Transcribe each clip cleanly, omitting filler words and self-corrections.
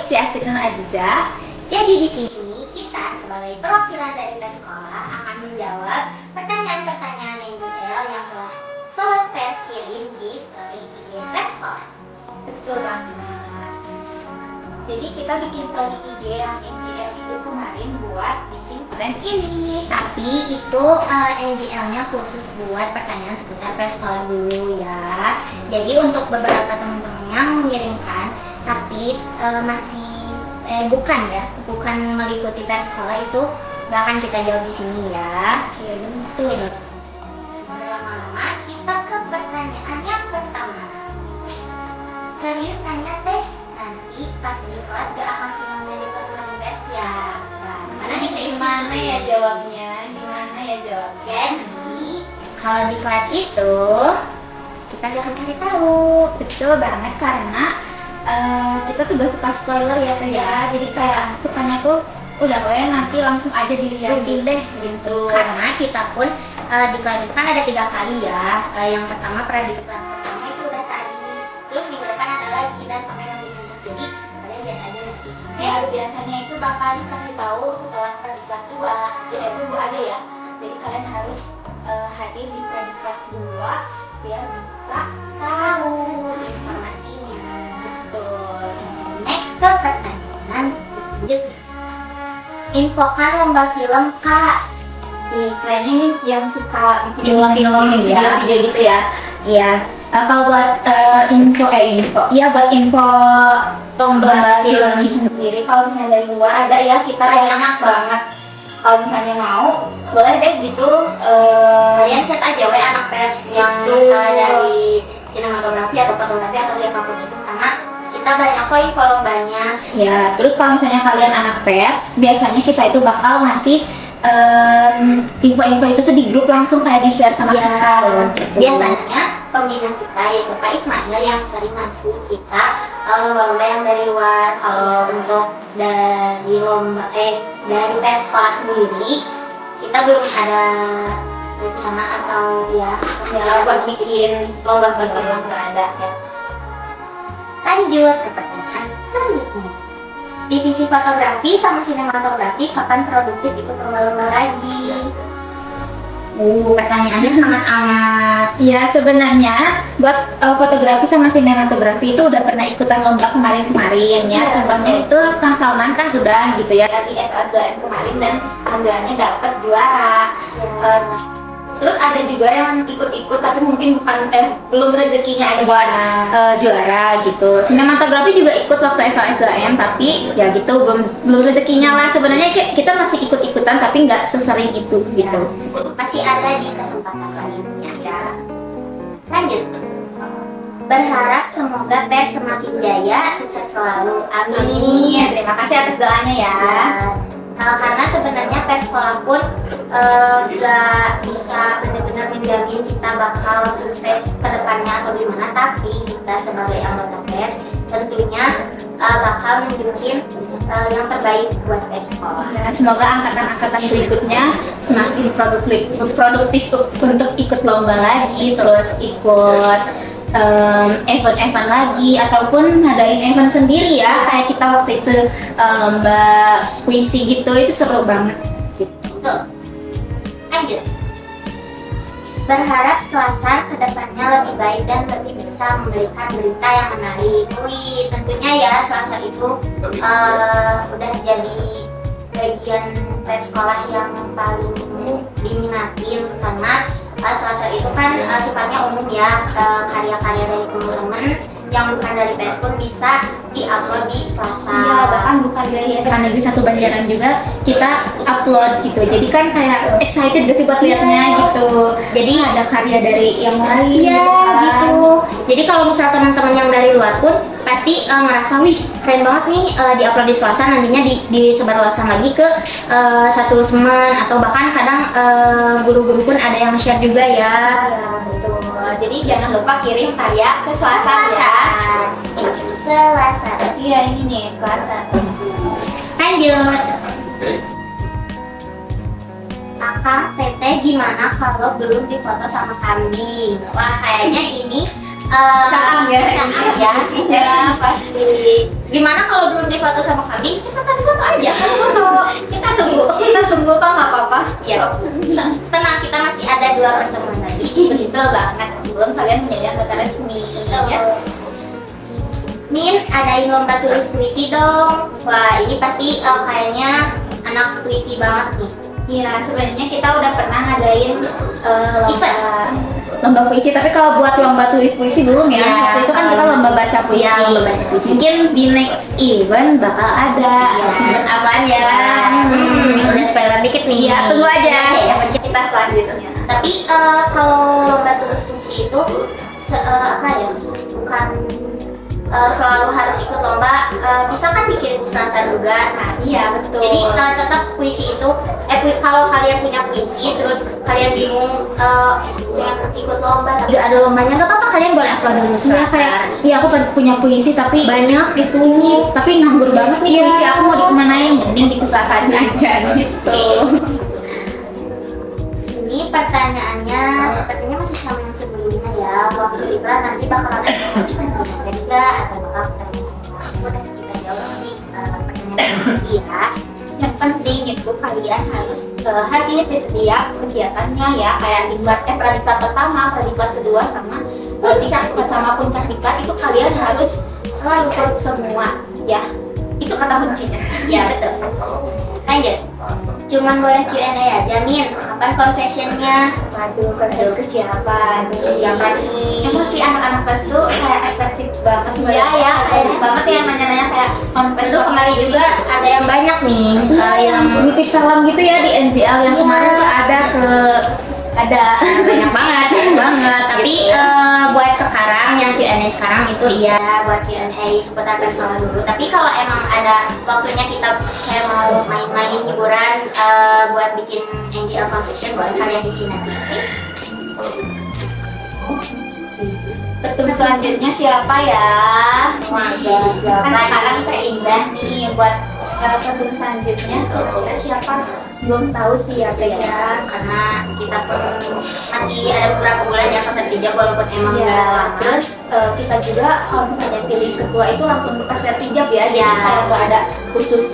si Astik dan Aziza. Jadi di sini kita sebagai perwakilan dari pers sekolah akan menjawab pertanyaan-pertanyaan NGL yang telah Sobat Pers kirim di story IG pers sekolah. Betul banget. Jadi kita bikin story IG yang NGL itu kemarin buat bikin konten ini. Tapi itu NGL-nya khusus buat pertanyaan seputar pers sekolah dulu ya. Jadi untuk beberapa teman-teman yang mengirimkan tapi bukan meliputi pers sekolah itu nggak akan kita jawab di sini ya. Iya betul. Lama-lama kita ke pertanyaan yang pertama. Serius tanya teh, nanti pas di kelas gak akan senang dari pertemuan pers ya. Nah, mana Gimana ya jawabnya? Jadi kalau di kelas itu kita gak akan kasih tahu. Betul banget karena kita tuh gak suka spoiler ya Teh ya. Jadi kayak sukanya tuh udah nanti langsung aja dilihat deh gitu. Karena kita pun di kelas itu kan ada 3 kali ya. Yang pertama kelas pertama itu udah tadi. Terus minggu depan ada lagi dan sampai nanti besok. Jadi kalian lihat aja nanti. Ya biasanya itu bakal dikasih tahu setelah predikat 2. Ya itu Bu aja ya. Jadi kalian harus hadir di predikat 2 biar bisa Tahu informasinya. betul. Next ke pertanyaan selanjutnya. Infokan lomba film Kak. Kayaknya ini yang suka Film ya, video gitu ya. Iya. Kalau buat info, buat info lomba film ini sendiri, kalau misalnya dari luar ada ya, kita banyak banget. Kalau misalnya mau, boleh deh gitu. Kalian chat aja oleh anak pers yang Betul. dari sinematografi atau fotografi atau siapapun itu, karena kita banyak kok info lombanya. Ya, terus kalau misalnya kalian anak pers, biasanya kita itu bakal ngasih info-info itu tuh di grup langsung kayak di share sama kita loh. Biasanya pembina kita yaitu Kak Ismail yang sering ngasih kita lomba-lomba yang dari luar. Kalau untuk dari dari pers sekolah sendiri kita belum ada rencana atau ya buat bikin lomba yang nggak ada ya. Lanjut ke pertanyaan selanjutnya. Divisi fotografi sama sinematografi kapan produktif ikut lomba-lomba lagi? Pertanyaannya sangat amat. Iya, sebenarnya buat fotografi sama sinematografi itu udah pernah ikutan lomba kemarin-kemarin ya. Contohnya itu Kang Salman kan udah gitu ya di FS 2N kemarin dan alhamdulillahnya dapat juara. Terus ada juga yang ikut-ikut tapi mungkin belum rezekinya aja buat juara gitu. Sinematografi juga ikut waktu FLS 2N tapi ya gitu belum rezekinya lah. Sebenarnya kita masih ikut-ikutan tapi nggak sesering itu gitu. Masih ada di kesempatan lainnya ya. Lanjut. Berharap semoga pers semakin jaya, sukses selalu. Amin. Terima kasih atas doanya ya. Karena sebenarnya pers sekolah pun gak bisa benar-benar menjamin kita bakal sukses ke depannya atau gimana, tapi kita sebagai anggota pers tentunya bakal nunjukin yang terbaik buat pers sekolah. Dan semoga angkatan-angkatan berikutnya semakin produktif untuk ikut lomba lagi, terus ikut event-event lagi ataupun ngadain event sendiri ya, kayak kita waktu itu lomba puisi gitu, itu seru banget gitu. Lanjut. Berharap Selasar kedepannya lebih baik dan lebih bisa memberikan berita yang menarik. Wih, tentunya ya Selasar itu udah jadi bagian pers sekolah yang paling diminatin karena Selasar itu kan sifatnya umum ya, karya-karya dari teman-teman yang bukan dari pers pun bisa diupload di Selasar. Iya, bahkan bukan dari SMA Negeri 1 Banjaran juga kita upload gitu. Jadi kan kayak excited gak sih buat liatnya gitu. Jadi ada karya dari yang lain. Iya kan. gitu. Jadi kalau misal teman-teman yang dari luar pun pasti merasa wih keren banget nih diupload di Selasar, nantinya disebarluaskan lagi ke satu semen atau bahkan kadang guru-guru pun ada yang share juga ya. Ya, betul. Jadi jangan lupa kirim karya ke Selasar ya. Selasar. Iya, ini nih Selasar. Lanjut. Kakak Teteh gimana kalau belum difoto sama kambing? Wah, kayaknya ini Caang ya, Caang ya. isinya pasti. Gimana kalau belum difoto sama kami? Cepetan foto aja. Kita tunggu. Kita tunggu kok, nggak apa-apa. Ya, tenang, kita masih ada 2 pertemuan lagi. Betul banget, sebelum kalian menjadi anggota resmi ya. Min, adain lomba tulis puisi dong. Wah, ini pasti kayaknya anak puisi banget nih. Iya, sebenarnya kita udah pernah ngadain Event. lomba puisi, tapi kalau buat lomba tulis puisi belum ya. Iya, Waktu itu kan kita lomba baca puisi. Iya, lomba baca puisi. Mungkin di next event bakal ada. Iya. Event apaan ya? Udah spoiler dikit nih. Iya, tunggu aja. Oke, Ya, kita selanjutnya. Tapi kalau lomba tulis puisi itu apa ya? Bukan selalu harus ikut lomba. Bisa kan bikin usaha juga. Nah, Iya, betul. jadi tetap puisi itu kalau kalian punya puisi terus kalian bingung pengen ikut lomba tapi ada lombanya nggak apa-apa, kalian boleh upload dulu. Iya, kayak iya aku punya puisi tapi banyak gitu. tapi nganggur banget nih Iya. puisi aku mau dikemanain, mending dikesasain aja gitu. Ini pertanyaannya sepertinya masih sama yang sebelumnya ya. Waktu diklat nanti bakalan ada tes nggak atau bakal pertanyaan semua? Udah kita jawab nih pertanyaan iya. Yang penting itu kalian harus hadir di setiap kegiatannya ya, kayak diklat pradiklat pertama, pradiklat kedua sama puncak diklat itu kalian harus selalu ikut semua ya. Itu kata kuncinya. Iya betul. Lanjut. Cuman boleh Q&A aja, Min. Kapan confessionnya? Waduh, kontes ke siapa nih? Siapa nih? Emosi anak-anak pers tuh kayak atraktif banget. Iya, ya, Banyak banget yang nanya-nanya kayak kontes Terus kemarin juga ada yang banyak nih, yang nitip salam gitu ya di NGL yang Iya. kemarin tuh ada banyak banget tapi gitu. buat sekarang yang Q&A sekarang itu iya buat Q&A seputar personal dulu. Tapi kalau emang ada waktunya kita kayak mau main-main hiburan buat bikin NGL confession, boleh kalian di sini nanti. Ketum selanjutnya siapa ya? Wah, Kan sekarang Teh Indah nih buat ketum selanjutnya kira-kira siapa? Belum tahu sih ya Teh ya. karena kita pun masih ada beberapa bulan ya ke Sertijab walaupun emang Iya, nggak lama. terus kita juga kalau misalnya pilih ketua itu langsung ke Sertijab ya, jadi Iya. kayak nggak ada khusus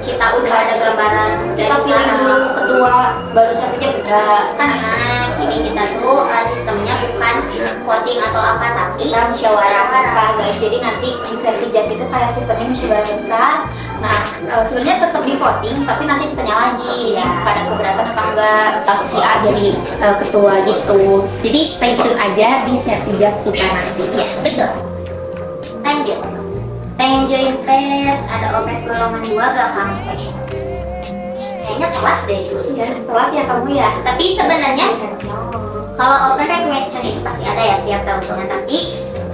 Kita udah ada gambaran kita dari pilih sekarang. dulu ketua baru Sertijab enggak kan Karena ini kita tuh sistemnya bukan voting atau apa, tapi kita musyawarah besar guys, jadi nanti di Sertijab itu kayak sistemnya musyawarah besar. Nah sebenarnya tetap di voting tapi nanti ditanya lagi Iya. pada keberatan atau enggak si A jadi ketua gitu, jadi stay tune aja di Sertijab kita nanti Iya, betul. Lanjut. Pengen join pers, ada oprek golongan 2 gak kamu? Kayaknya telat deh. ya. Telat ya kamu ya. Tapi sebenarnya kalau open recognition itu pasti ada ya setiap tahunnya. Tapi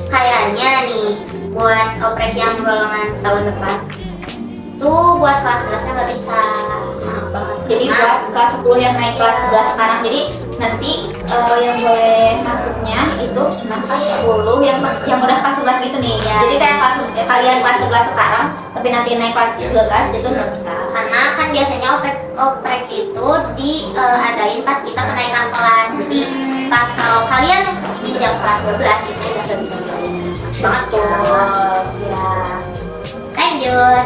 kayaknya nih buat oprek yang golongan tahun depan tuh buat kelas 11 nggak bisa. Maaf banget. Jadi Maaf. buat kelas 10 yang naik kelas 11 sekarang, jadi nanti yang boleh masuknya itu cuma kelas 10 yang udah kelas 11 gitu nih. Ya. Jadi kayak kalian kelas 11 sekarang, tapi nanti naik kelas 12 itu nggak bisa. Karena kan biasanya oprek itu diadain pas kita kenaikan kelas. Jadi pas kalau kalian injak kelas 12 itu udah gak bisa banget tuh. Ya. Lanjut.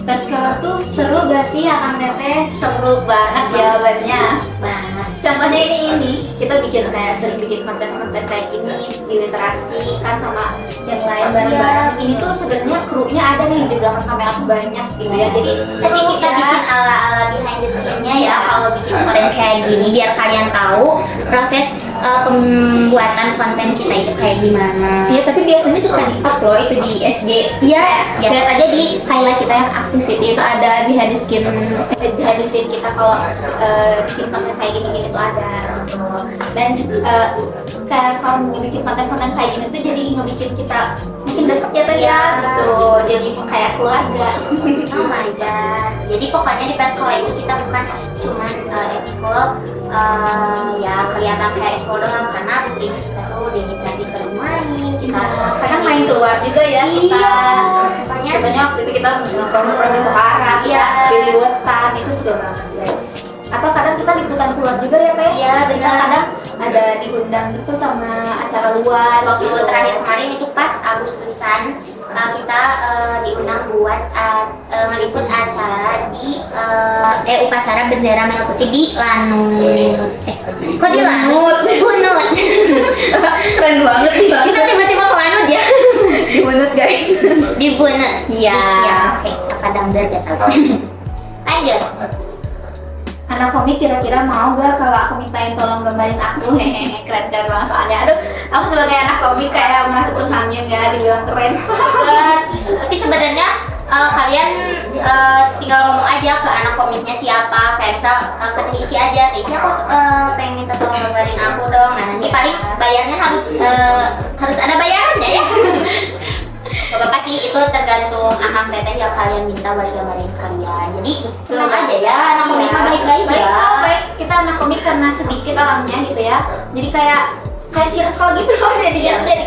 Bersekolah tuh seru gak sih ya Kang Teteh? Seru banget jawabannya. Banget. Contohnya ini kita bikin kayak sering bikin konten-konten kayak gini di literasi kan sama yang lain bareng-bareng. Ini tuh sebenarnya krunya ada nih di belakang kamera tuh banyak gitu ya. Jadi Jadi seru kita ya. bikin ala-ala behind the scene-nya ya kalau bikin konten kayak gini biar kalian tahu proses pembuatan konten kita itu kayak gimana. Iya, tapi biasanya suka di-up loh itu di SG. Iya, ya. Lihat aja di highlight kita yang activity itu ada behind the scene kita kalau bikin konten kayak gini-gini tuh ada gitu. Dan kayak kalau bikin konten-konten kayak gini tuh jadi ngebikin kita makin deket ya tuh ya gitu. Jadi kayak keluarga. Oh my god. Jadi pokoknya di sekolah itu kita bukan cuman ekskul ya kelihatan kayak ekskul doang, karena buktinya kita tuh di literasi sering main, kita Kadang main keluar juga ya kita. Makanya Contohnya waktu itu kita nongkrong di Bukhara, Iya. di Liwetan, itu seru banget guys. Atau kadang kita liputan keluar juga ya Teh. Iya, benar. Kadang ada diundang gitu sama acara luar. Waktu gitu. terakhir kemarin itu pas Agustusan kita diundang buat meliput acara di upacara bendera merah putih di Lanut. Kok di Lanut? Bunut. Keren banget nih. Kita tiba-tiba ke Lanut ya. Di Bunut guys. Di Bunut. Iya. Oke, apa damdar gak tahu. Lanjut. Anak komik kira-kira mau gak kalau aku mintain tolong gambarin aku? Hehehe, keren banget soalnya. Aduh, aku sebagai anak komik kayak merasa tersanjung ya, dibilang keren. Tapi sebenarnya kalian tinggal ngomong aja ke anak komiknya siapa. Kayak misal ke Teh Ici aja. Teh Ici aku pengen minta tolong gambarin aku dong. Nah nanti paling bayarnya harus ada bayarannya ya. Gak apa-apa sih, itu tergantung akang teteh yang kalian minta buat gambarin kalian. Jadi tenang aja ya, anak komik mah baik-baik ya. Baik, kita anak komik karena sedikit orangnya gitu ya. Jadi kayak circle gitu jadi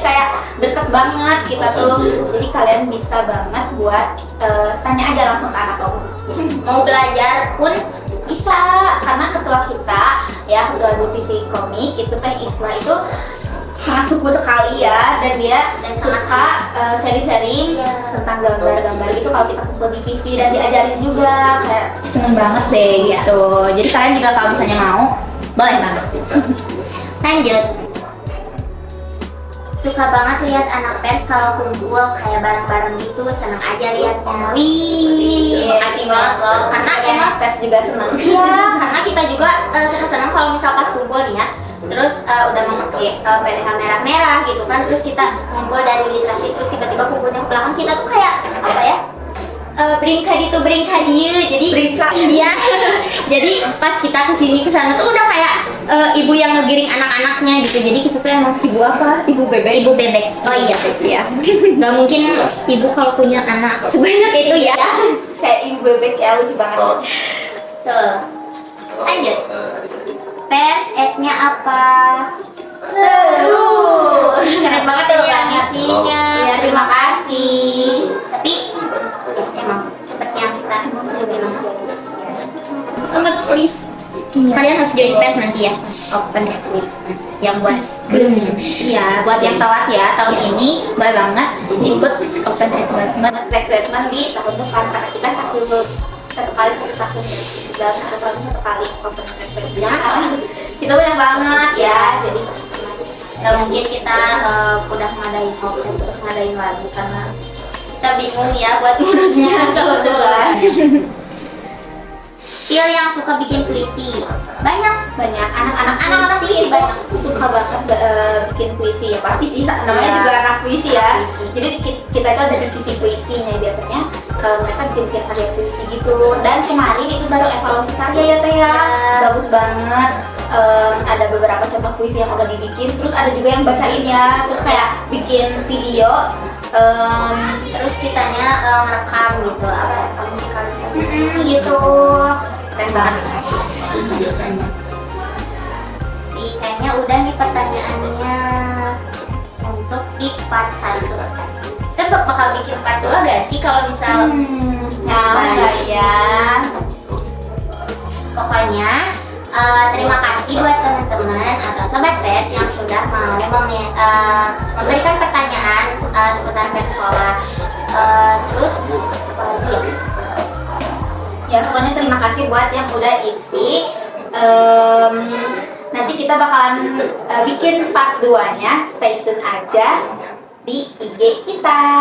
kayak deket banget kita tuh. Jadi kalian bisa banget buat tanya aja langsung ke anak komik. Mau belajar pun Bisa, karena ketua kita ya, ketua divisi komik itu Teh Isla itu sangat suku sekali ya, dan dia suka sharing-sharing tentang gambar-gambar gitu kalau kita kumpul divisi, dan diajarin juga, kayak seneng banget deh gitu. Jadi kalian juga kalau misalnya mau, boleh banget. lanjut. Suka banget lihat anak pers kalau kumpul kayak bareng-bareng gitu, seneng aja liatnya. Wih, makasih banget loh. Karena emang pers juga seneng. iya, karena kita juga seneng kalau misal pas kumpul nih ya. Terus udah memakai PDH merah-merah gitu kan, terus kita ngumpul dari literasi, terus tiba-tiba kumpulnya ke belakang kita tuh kayak apa ya? Beringkah gitu, beringkah dia. Jadi Beringkah. iya. Jadi pas kita kesini kesana tuh udah kayak ibu yang ngegiring anak-anaknya gitu. Jadi kita tuh emang Ibu apa? Ibu bebek. Ibu bebek. Oh iya. Ya. Gak mungkin ibu kalau punya anak sebanyak itu ya. Kayak ibu bebek ya, lucu banget. Tuh. Lanjut. Pers S-nya apa? Seru. Keren banget ya isinya. Iya, terima kasih. Tapi emang seperti yang kita emang sering bilang. Nomor please. Kalian harus join pers nanti ya. Open recruit yang buat Iya, buat yang telat ya tahun ini, boleh banget ikut open recruitment di tahun depan, karena kita satu kali dalam satu tahun satu kali open recruitment. Kita banyak banget ya, jadi Gak mungkin kita udah ngadain open terus ngadain lagi karena kita bingung ya buat ngurusnya kalau jelas. Skill yang suka bikin puisi banyak anak-anak puisi puisi banyak suka banget bikin puisi ya, pasti sih namanya Iya. juga anak puisi ya. Puisi. Jadi kita itu ada divisi puisinya biasanya, mereka bikin karya puisi gitu, dan kemarin itu baru evaluasi karya ya Teh ya. Iya. Bagus banget. Ada beberapa contoh puisi yang udah dibikin, terus ada juga yang bacain ya, terus kayak bikin video, terus kitanya ngerekam gitu apa ya, musikalisasi puisi gitu. Keren banget. Jadi kayaknya udah nih pertanyaannya untuk di part 1. Kita bakal bikin part 2 gak sih kalau misal Enggak ya. Pokoknya terima kasih buat teman-teman atau sobat pers yang sudah mau memberikan pertanyaan seputar pers sekolah. Terus apa lagi ya? Ya pokoknya terima kasih buat yang udah isi. Nanti kita bakalan bikin part 2-nya, stay tune aja di IG kita.